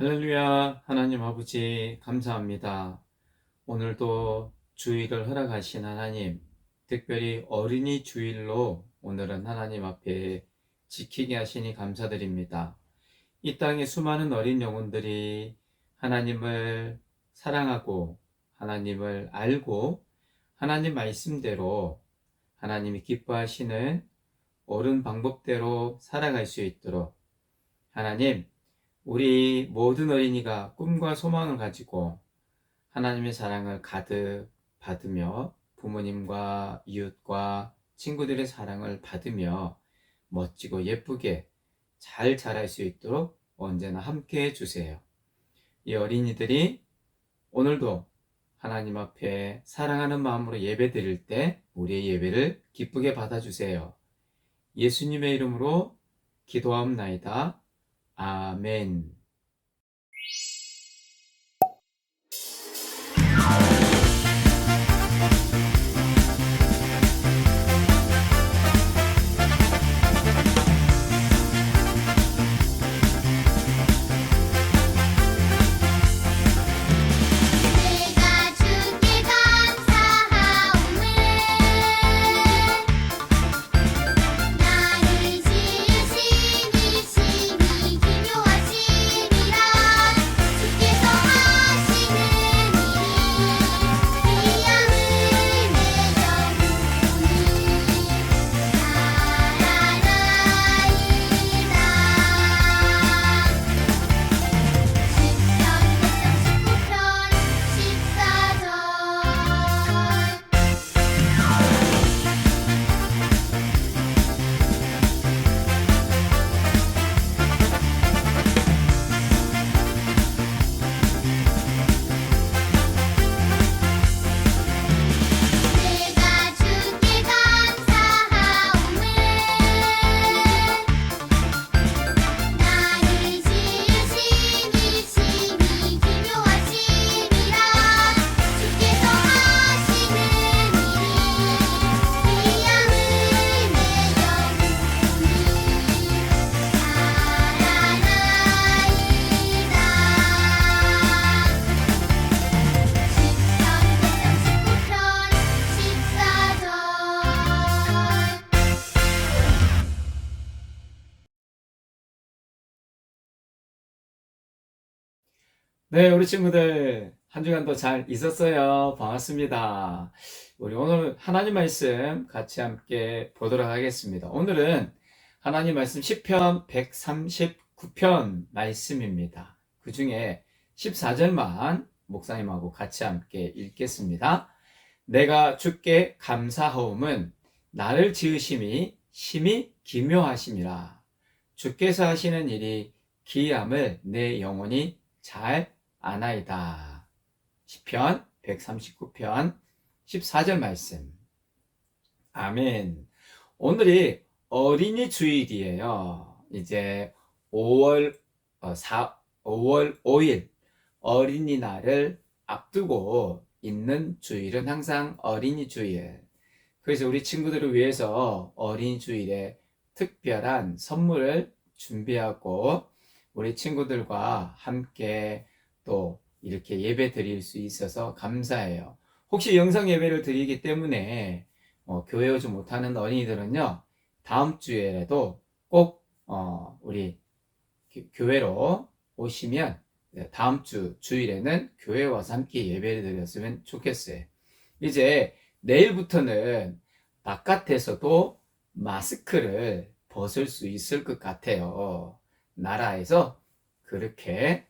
할렐루야, 하나님 아버지, 감사합니다. 오늘도 주일을 허락하신 하나님, 특별히 어린이 주일로 오늘은 하나님 앞에 지키게 하시니 감사드립니다. 이 땅에 수많은 어린 영혼들이 하나님을 사랑하고 하나님을 알고 하나님 말씀대로 하나님이 기뻐하시는 옳은 방법대로 살아갈 수 있도록 하나님, 우리 모든 어린이가 꿈과 소망을 가지고 하나님의 사랑을 가득 받으며 부모님과 이웃과 친구들의 사랑을 받으며 멋지고 예쁘게 잘 자랄 수 있도록 언제나 함께 해주세요. 이 어린이들이 오늘도 하나님 앞에 사랑하는 마음으로 예배 드릴 때 우리의 예배를 기쁘게 받아주세요. 예수님의 이름으로 기도하옵나이다. 아멘. 내가 주께 감사하오늘 나를 지으시니 심히 기묘하심이라 주께서 하시는 일이 기양을 내려 내가 주께 감사하오늘 나를 지으시니 심히 기묘하심이라 주께서 하시는 일이 기양을 네, 우리 친구들 한 주간도 잘 있었어요. 반갑습니다. 우리 오늘 하나님 말씀 같이 함께 보도록 하겠습니다. 오늘은 하나님 말씀 시편 139편 말씀입니다. 그 중에 14절만 목사님하고 같이 함께 읽겠습니다. 내가 주께 감사하옴은 나를 지으심이 심히 기묘하심이라. 주께서 하시는 일이 기이함을 내 영혼이 잘 아나이다. 시편 139편 14절 말씀. 아멘. 오늘이 어린이 주일이에요. 이제 5월 5일 어린이날을 앞두고 있는 주일은 항상 어린이 주일. 그래서 우리 친구들을 위해서 어린이 주일에 특별한 선물을 준비하고 우리 친구들과 함께 또 이렇게 예배 드릴 수 있어서 감사해요. 혹시 영상 예배를 드리기 때문에 교회 오지 못하는 어린이들은요, 다음 주에라도 꼭 우리 교회로 오시면 다음 주 주일에는 교회 와서 함께 예배를 드렸으면 좋겠어요. 이제 내일부터는 바깥에서도 마스크를 벗을 수 있을 것 같아요. 나라에서 그렇게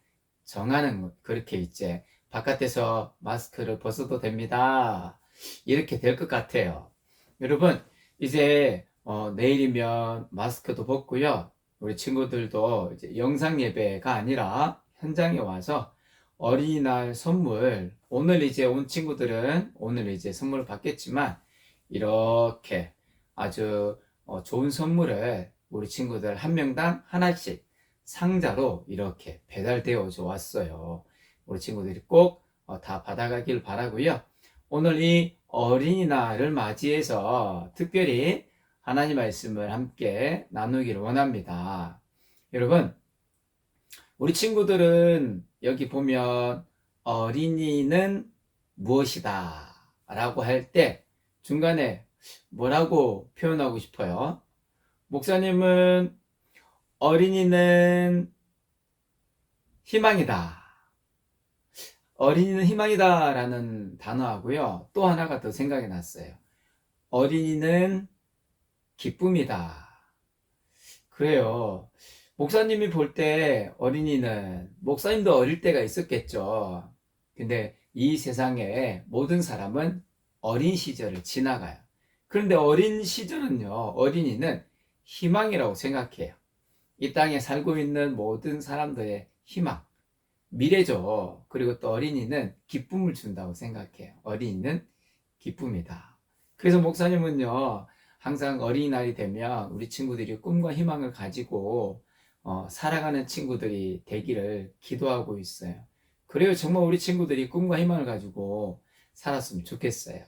그렇게 이제 바깥에서 마스크를 벗어도 됩니다. 이렇게 될 것 같아요. 여러분, 이제 내일이면 마스크도 벗고요. 우리 친구들도 이제 영상 예배가 아니라 현장에 와서 어린이날 선물, 오늘 이제 온 친구들은 오늘 이제 선물을 받겠지만 이렇게 아주 좋은 선물을 우리 친구들 한 명당 하나씩 상자로 이렇게 배달되어 왔어요. 우리 친구들이 꼭 다 받아가길 바라고요. 오늘 이 어린이날을 맞이해서 특별히 하나님 말씀을 함께 나누기를 원합니다. 여러분, 우리 친구들은 여기 보면 어린이는 무엇이다 라고 할 때 중간에 뭐라고 표현하고 싶어요? 목사님은 어린이는 희망이다. 어린이는 희망이다 라는 단어하고요. 또 하나가 더 생각이 났어요. 어린이는 기쁨이다. 그래요. 목사님이 볼 때 어린이는, 목사님도 어릴 때가 있었겠죠. 근데 이 세상에 모든 사람은 어린 시절을 지나가요. 그런데 어린 시절은요, 어린이는 희망이라고 생각해요. 이 땅에 살고 있는 모든 사람들의 희망, 미래죠. 그리고 또 어린이는 기쁨을 준다고 생각해요. 어린이는 기쁨이다. 그래서 목사님은요, 항상 어린이날이 되면 우리 친구들이 꿈과 희망을 가지고 살아가는 친구들이 되기를 기도하고 있어요. 그래요. 정말 우리 친구들이 꿈과 희망을 가지고 살았으면 좋겠어요.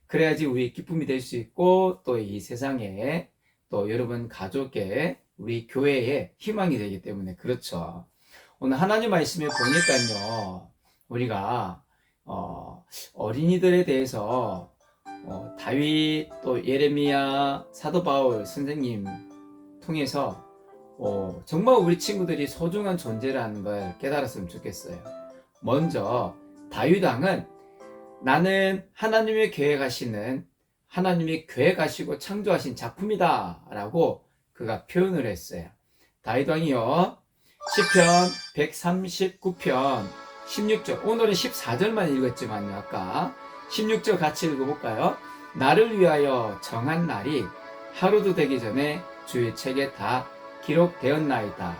그래야지 우리 기쁨이 될 수 있고 또 이 세상에 또 여러분 가족에 우리 교회에 희망이 되기 때문에 그렇죠. 오늘 하나님 말씀에 보니까요, 우리가 어린이들에 대해서 다윗 또 예레미야 사도 바울 선생님 통해서 정말 우리 친구들이 소중한 존재라는 걸 깨달았으면 좋겠어요. 먼저 다윗 왕은 나는 하나님의 계획하시는, 하나님이 계획하시고 창조하신 작품이다 라고 그가 표현을 했어요. 다윗 왕이요, 시편 139편 16절, 오늘은 14절만 읽었지만요, 아까 16절 같이 읽어볼까요? 나를 위하여 정한 날이 하루도 되기 전에 주의 책에 다 기록되었나이다.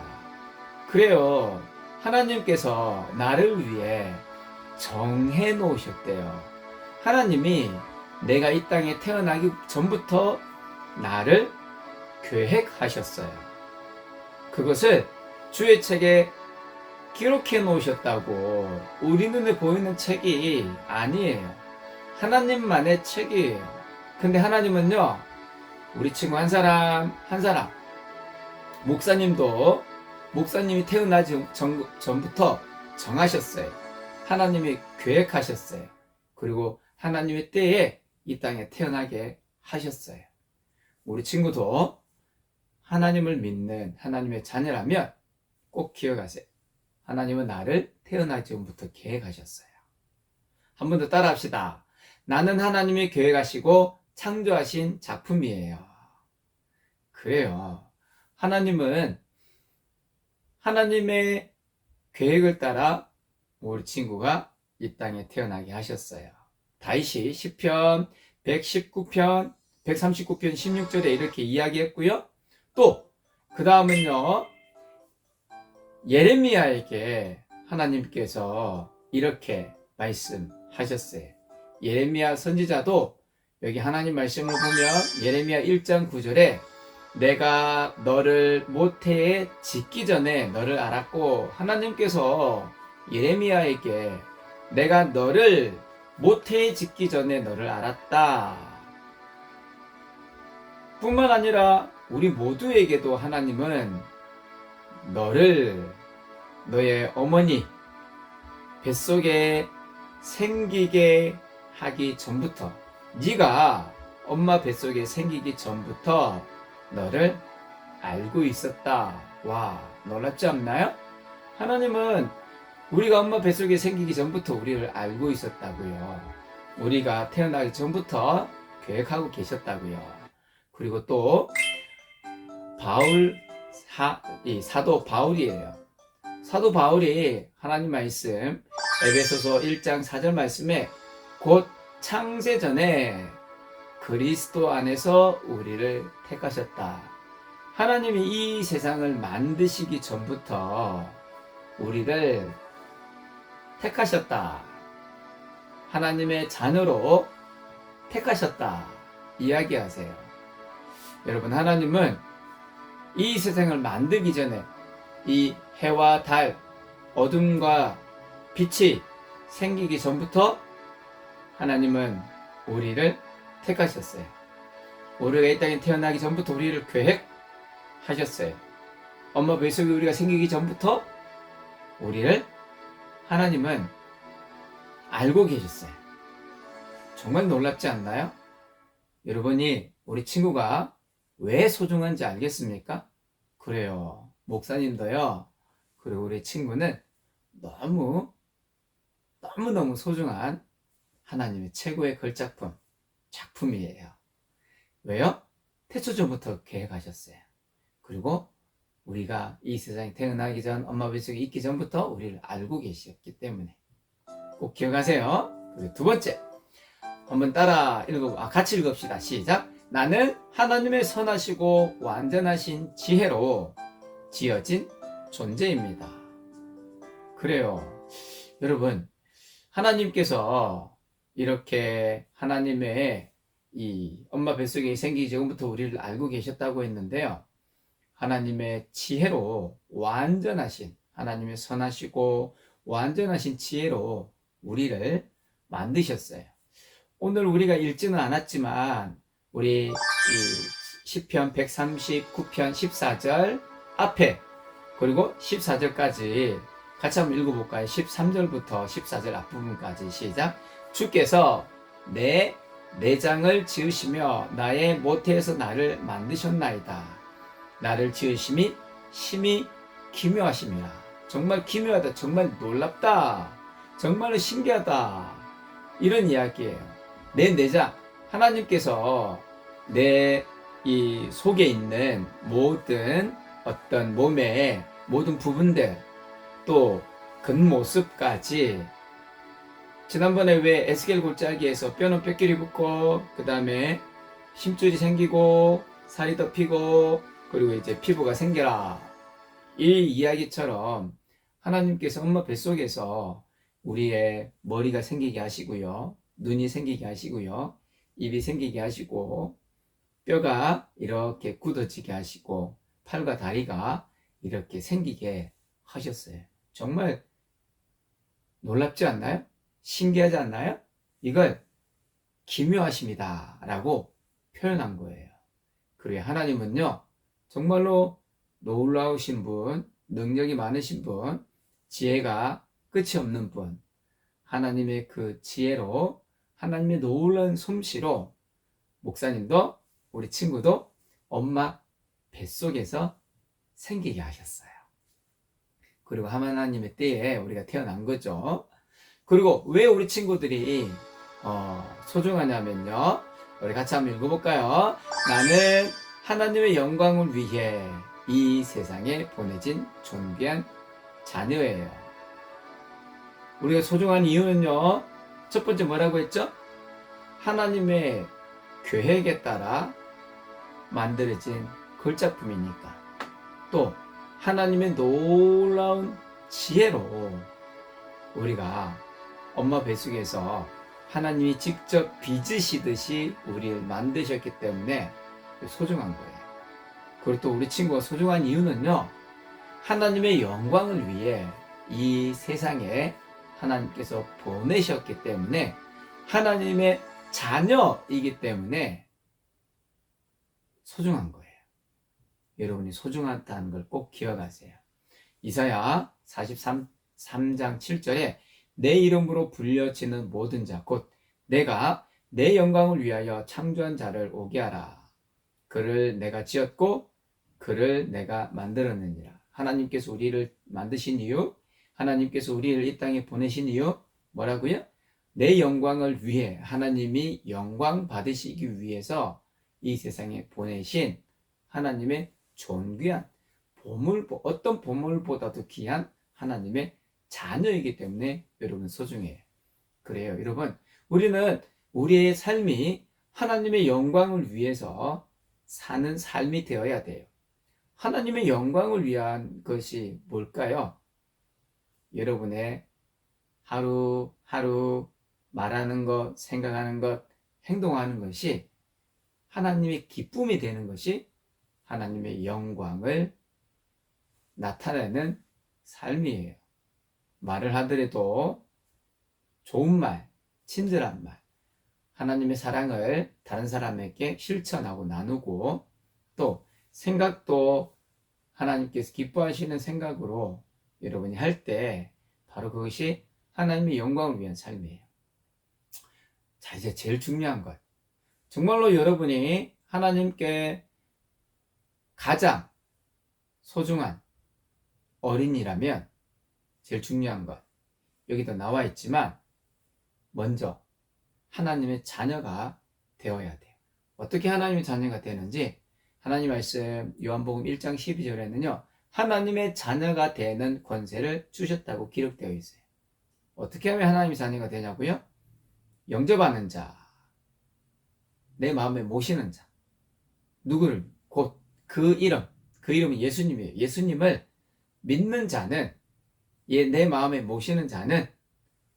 그래요. 하나님께서 나를 위해 정해 놓으셨대요. 하나님이 내가 이 땅에 태어나기 전부터 나를 계획하셨어요. 그것을 주의 책에 기록해 놓으셨다고. 우리 눈에 보이는 책이 아니에요. 하나님만의 책이에요. 근데 하나님은요, 우리 친구 한 사람 한 사람, 목사님도 목사님이 태어나기 전부터 정하셨어요. 하나님이 계획하셨어요. 그리고 하나님의 때에 이 땅에 태어나게 하셨어요. 우리 친구도 하나님을 믿는 하나님의 자녀라면 꼭 기억하세요. 하나님은 나를 태어나기 전부터 계획하셨어요. 한 번 더 따라합시다. 나는 하나님이 계획하시고 창조하신 작품이에요. 그래요. 하나님은 하나님의 계획을 따라 우리 친구가 이 땅에 태어나게 하셨어요. 다윗이 시편 139편 16절에 이렇게 이야기했고요. 또 그 다음은요, 예레미야에게 하나님께서 이렇게 말씀하셨어요. 예레미야 선지자도 여기 하나님 말씀을 보면 예레미야 1장 9절에 내가 너를 모태에 짓기 전에 너를 알았고, 하나님께서 예레미야에게 내가 너를 모태에 짓기 전에 너를 알았다 뿐만 아니라 우리 모두에게도 하나님은 너를 너의 어머니 뱃속에 생기게 하기 전부터, 네가 엄마 뱃속에 생기기 전부터 너를 알고 있었다. 와, 놀랍지 않나요? 하나님은 우리가 엄마 뱃속에 생기기 전부터 우리를 알고 있었다고요. 우리가 태어나기 전부터 계획하고 계셨다고요. 그리고 또 사도 바울이에요. 사도 바울이 하나님 말씀 에베소서 1장 4절 말씀에 곧 창세 전에 그리스도 안에서 우리를 택하셨다. 하나님이 이 세상을 만드시기 전부터 우리를 택하셨다. 하나님의 자녀로 택하셨다. 이야기하세요. 여러분, 하나님은 이 세상을 만들기 전에 이 해와 달, 어둠과 빛이 생기기 전부터 하나님은 우리를 택하셨어요. 우리가 이 땅에 태어나기 전부터 우리를 계획하셨어요. 엄마 뱃속에 우리가 생기기 전부터 우리를 하나님은 알고 계셨어요. 정말 놀랍지 않나요? 여러분이 우리 친구가 왜 소중한지 알겠습니까? 그래요. 목사님도요. 그리고 우리 친구는 너무너무 소중한 하나님의 최고의 걸작품, 작품이에요. 왜요? 태초전부터 계획하셨어요. 그리고 우리가 이 세상에 태어나기 전, 엄마 뱃속에 있기 전부터 우리를 알고 계셨기 때문에 꼭 기억하세요. 그리고 두 번째, 한번 같이 읽읍시다. 시작. 나는 하나님의 선하시고 완전하신 지혜로 지어진 존재입니다. 그래요. 여러분, 하나님께서 이렇게 하나님의 이 엄마 뱃속에 생기기 전부터 우리를 알고 계셨다고 했는데요. 하나님의 지혜로 완전하신, 하나님의 선하시고 완전하신 지혜로 우리를 만드셨어요. 오늘 우리가 읽지는 않았지만 우리 이 시편 139편 14절 앞에 그리고 14절까지 같이 한번 읽어볼까요? 13절부터 14절 앞부분까지 시작. 주께서 내 내장을 지으시며 나의 모태에서 나를 만드셨나이다. 나를 지으심이 심히 기묘하심이라. 정말 기묘하다. 정말 놀랍다. 정말로 신기하다. 이런 이야기예요. 내 내장, 하나님께서 내 이 속에 있는 모든 어떤 몸의 모든 부분들, 또 겉모습까지, 지난번에 왜 에스겔 골짜기에서 뼈는 뼈끼리 붙고 그 다음에 심줄이 생기고 살이 덮이고 그리고 이제 피부가 생겨라, 이 이야기처럼 하나님께서 엄마 뱃속에서 우리의 머리가 생기게 하시고요, 눈이 생기게 하시고요, 입이 생기게 하시고, 뼈가 이렇게 굳어지게 하시고, 팔과 다리가 이렇게 생기게 하셨어요. 정말 놀랍지 않나요? 신기하지 않나요? 이걸 기묘하심이다 라고 표현한 거예요. 그리고 하나님은요, 정말로 놀라우신 분, 능력이 많으신 분, 지혜가 끝이 없는 분, 하나님의 그 지혜로, 하나님의 놀라운 솜씨로 목사님도 우리 친구도 엄마 뱃속에서 생기게 하셨어요. 그리고 하나님의 때에 우리가 태어난 거죠. 그리고 왜 우리 친구들이 소중하냐면요, 우리 같이 한번 읽어볼까요? 나는 하나님의 영광을 위해 이 세상에 보내진 존귀한 자녀예요. 우리가 소중한 이유는요, 첫 번째 뭐라고 했죠? 하나님의 계획에 따라 만들어진 걸작품이니까. 또 하나님의 놀라운 지혜로 우리가 엄마 뱃속에서 하나님이 직접 빚으시듯이 우리를 만드셨기 때문에 소중한 거예요. 그리고 또 우리 친구가 소중한 이유는요, 하나님의 영광을 위해 이 세상에 하나님께서 보내셨기 때문에, 하나님의 자녀이기 때문에 소중한 거예요. 여러분이 소중하다는 걸 꼭 기억하세요. 이사야 43장 7절에 내 이름으로 불려지는 모든 자, 곧 내가 내 영광을 위하여 창조한 자를 오게 하라. 그를 내가 지었고 그를 내가 만들었느니라. 하나님께서 우리를 만드신 이유, 하나님께서 우리를 이 땅에 보내신 이유 뭐라고요? 내 영광을 위해, 하나님이 영광 받으시기 위해서 이 세상에 보내신 하나님의 존귀한 보물, 어떤 보물보다도 귀한 하나님의 자녀이기 때문에 여러분 소중해요. 그래요. 여러분, 우리는 우리의 삶이 하나님의 영광을 위해서 사는 삶이 되어야 돼요. 하나님의 영광을 위한 것이 뭘까요? 여러분의 하루하루 말하는 것, 생각하는 것, 행동하는 것이 하나님의 기쁨이 되는 것이 하나님의 영광을 나타내는 삶이에요. 말을 하더라도 좋은 말, 친절한 말, 하나님의 사랑을 다른 사람에게 실천하고 나누고, 또 생각도 하나님께서 기뻐하시는 생각으로 여러분이 할 때 바로 그것이 하나님의 영광을 위한 삶이에요. 자, 이제 제일 중요한 것. 정말로 여러분이 하나님께 가장 소중한 어린이라면 제일 중요한 것. 여기도 나와 있지만 먼저 하나님의 자녀가 되어야 돼요. 어떻게 하나님의 자녀가 되는지 하나님 말씀 요한복음 1장 12절에는요. 하나님의 자녀가 되는 권세를 주셨다고 기록되어 있어요. 어떻게 하면 하나님의 자녀가 되냐고요? 영접하는 자, 내 마음에 모시는 자, 누구를 곧 그 이름은 예수님이에요. 예수님을 믿는 자는, 내 마음에 모시는 자는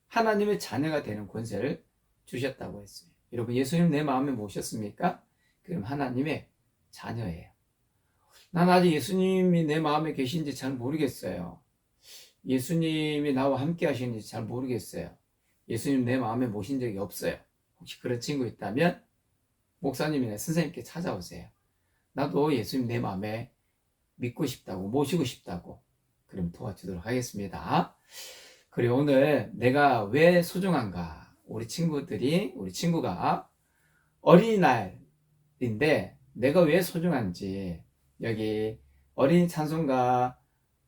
하나님의 자녀가 되는 권세를 주셨다고 했어요. 여러분, 예수님 내 마음에 모셨습니까? 그럼 하나님의 자녀예요. 난 아직 예수님이 내 마음에 계신지 잘 모르겠어요. 예수님이 나와 함께 하시는지 잘 모르겠어요. 예수님 내 마음에 모신 적이 없어요. 혹시 그런 친구 있다면 목사님이나 선생님께 찾아오세요. 나도 예수님 내 마음에 믿고 싶다고, 모시고 싶다고. 그럼 도와주도록 하겠습니다. 그리고 오늘 내가 왜 소중한가? 우리 친구가 어린이날인데 내가 왜 소중한지, 여기 어린이 찬송가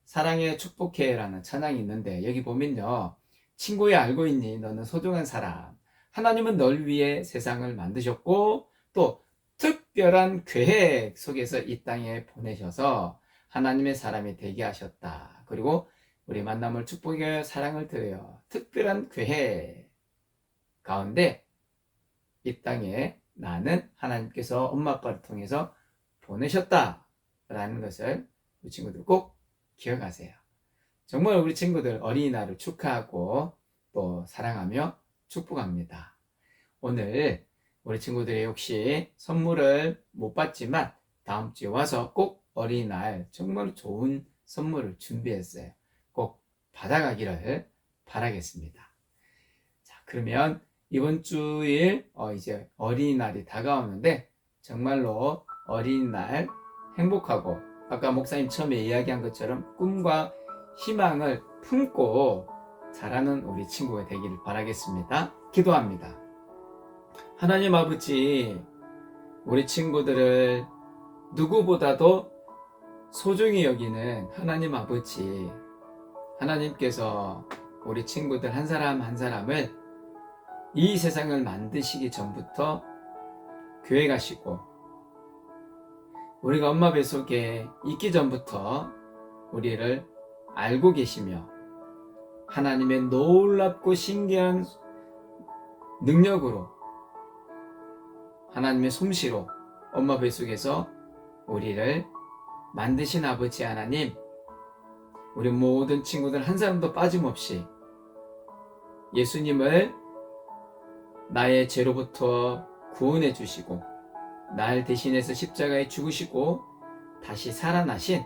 사랑해 축복해라는 찬양이 있는데 여기 보면요. 친구야 알고 있니? 너는 소중한 사람. 하나님은 널 위해 세상을 만드셨고 또 특별한 계획 속에서 이 땅에 보내셔서 하나님의 사람이 되게 하셨다. 그리고 우리 만남을 축복해 사랑을 드려요. 특별한 계획 가운데 이 땅에 나는 하나님께서 엄마 아빠를 통해서 보내셨다라는 것을 우리 친구들 꼭 기억하세요. 정말 우리 친구들 어린이날을 축하하고 또 사랑하며 축복합니다. 오늘 우리 친구들이 혹시 선물을 못 받지만 다음 주에 와서 꼭 어린이날 정말 좋은 선물을 준비했어요. 꼭 받아가기를 바라겠습니다. 자, 그러면 이번 주일 이제 어린이날이 다가오는데 정말로 어린이날 행복하고 아까 목사님 처음에 이야기한 것처럼 꿈과 희망을 품고 자라는 우리 친구가 되기를 바라겠습니다. 기도합니다. 하나님 아버지, 우리 친구들을 누구보다도 소중히 여기는 하나님 아버지, 하나님께서 우리 친구들 한 사람 한 사람을 이 세상을 만드시기 전부터 계획하시고 우리가 엄마 뱃속에 있기 전부터 우리를 알고 계시며 하나님의 놀랍고 신기한 능력으로 하나님의 솜씨로 엄마 뱃속에서 우리를 만드신 아버지 하나님, 우리 모든 친구들 한 사람도 빠짐없이 예수님을 나의 죄로부터 구원해 주시고 날 대신해서 십자가에 죽으시고 다시 살아나신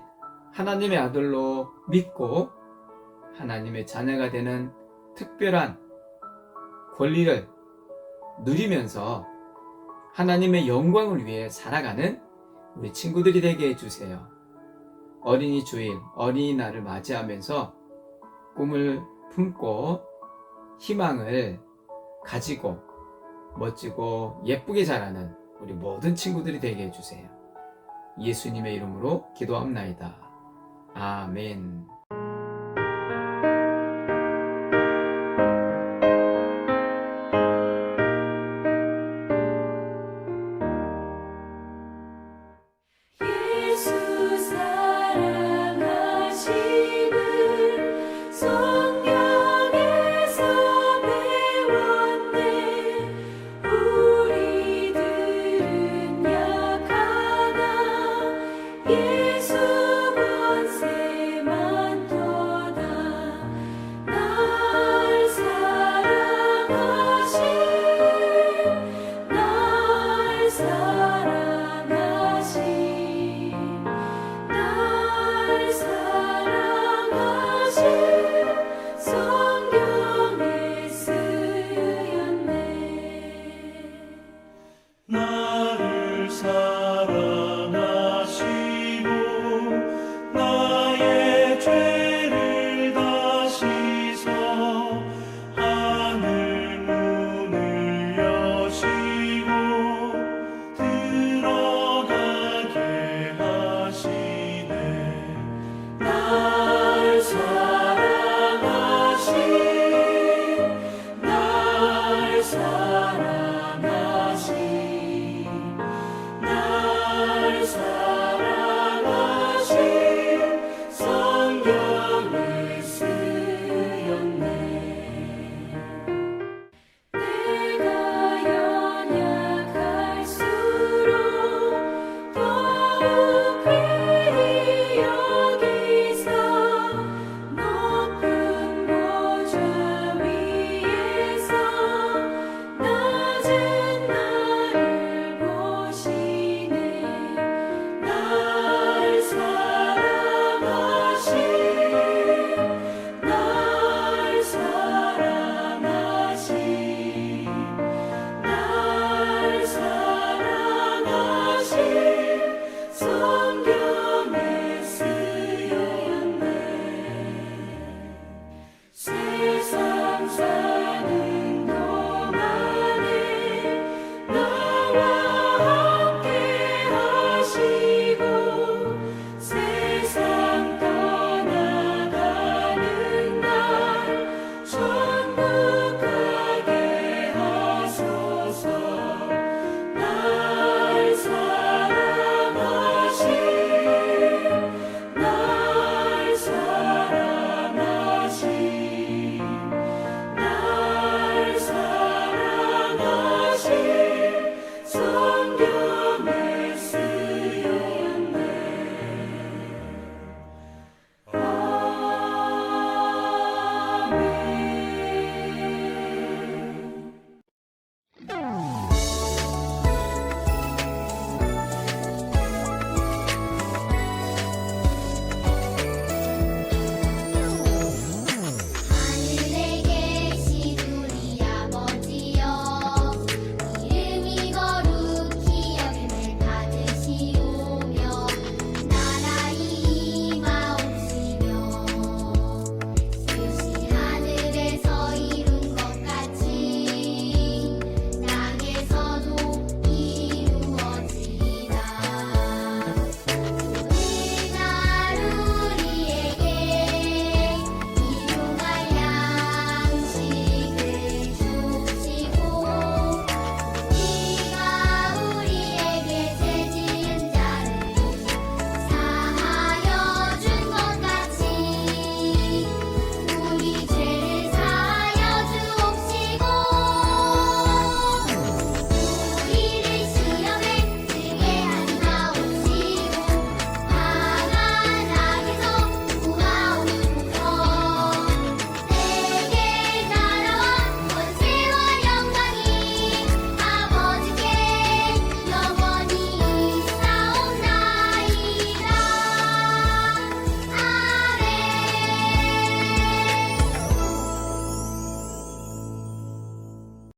하나님의 아들로 믿고 하나님의 자녀가 되는 특별한 권리를 누리면서 하나님의 영광을 위해 살아가는 우리 친구들이 되게 해주세요. 어린이 주일, 어린이날을 맞이하면서 꿈을 품고 희망을 가지고 멋지고 예쁘게 자라는 우리 모든 친구들이 되게 해주세요. 예수님의 이름으로 기도합나이다. 아멘.